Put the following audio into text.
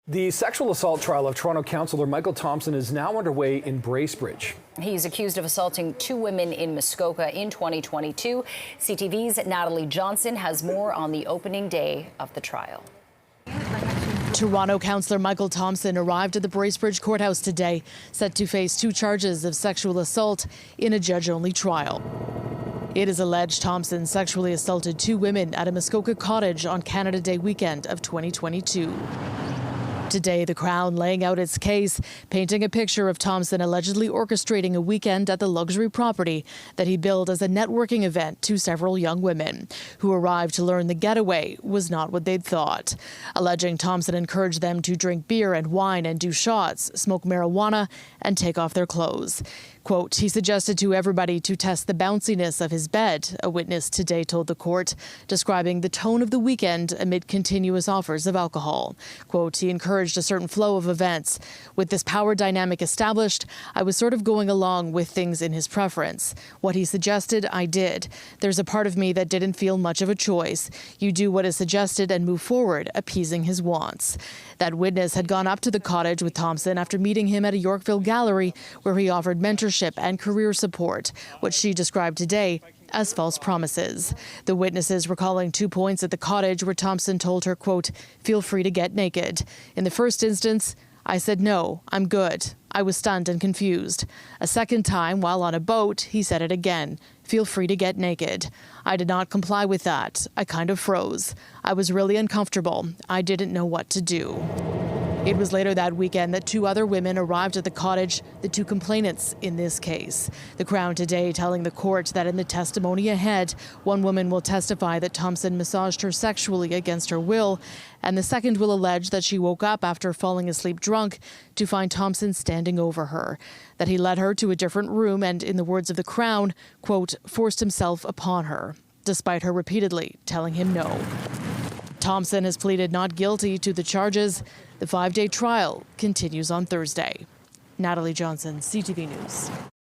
The sexual assault trial of Toronto councillor Michael Thompson is now underway in Bracebridge. He's accused of assaulting two women in Muskoka in 2022. CTV's Natalie has more on the opening day of the trial. Toronto councillor Michael Thompson arrived at the Bracebridge courthouse today, set to face 2 charges of sexual assault in a judge-only trial. It is alleged Thompson sexually assaulted 2 women at a Muskoka cottage on Canada Day weekend of 2022. Today, the Crown laying out its case, painting a picture of Thompson allegedly orchestrating a weekend at the luxury property that he billed as a networking event to several young women, who arrived to learn the getaway was not what they'd thought, alleging Thompson encouraged them to drink beer and wine and do shots, smoke marijuana, and take off their clothes. Quote, he suggested to everybody to test the bounciness of his bed, a witness today told the court, describing the tone of the weekend amid continuous offers of alcohol. Quote, he encouraged a certain flow of events. With this power dynamic established, I was sort of going along with things in his preference. What he suggested, I did. There's a part of me that didn't feel much of a choice. You do what is suggested and move forward, appeasing his wants. That witness had gone up to the cottage with Thompson after meeting him at a Yorkville gallery where he offered mentorship and career support, what she described today as false promises. The witnesses recalling 2 points at the cottage where Thompson told her, quote, feel free to get naked. In the first instance, I said, no, I'm good. I was stunned and confused. A second time, while on a boat, he said it again. Feel free to get naked. I did not comply with that. I kind of froze. I was really uncomfortable. I didn't know what to do. It was later that weekend that 2 other women arrived at the cottage, the 2 complainants in this case. The Crown today telling the court that in the testimony ahead, 1 woman will testify that Thompson massaged her sexually against her will, and the second will allege that she woke up after falling asleep drunk to find Thompson standing over her, that he led her to a different room and, in the words of the Crown, quote, forced himself upon her, despite her repeatedly telling him no. Thompson has pleaded not guilty to the charges. The 5-day trial continues on Thursday. Natalie, CTV News.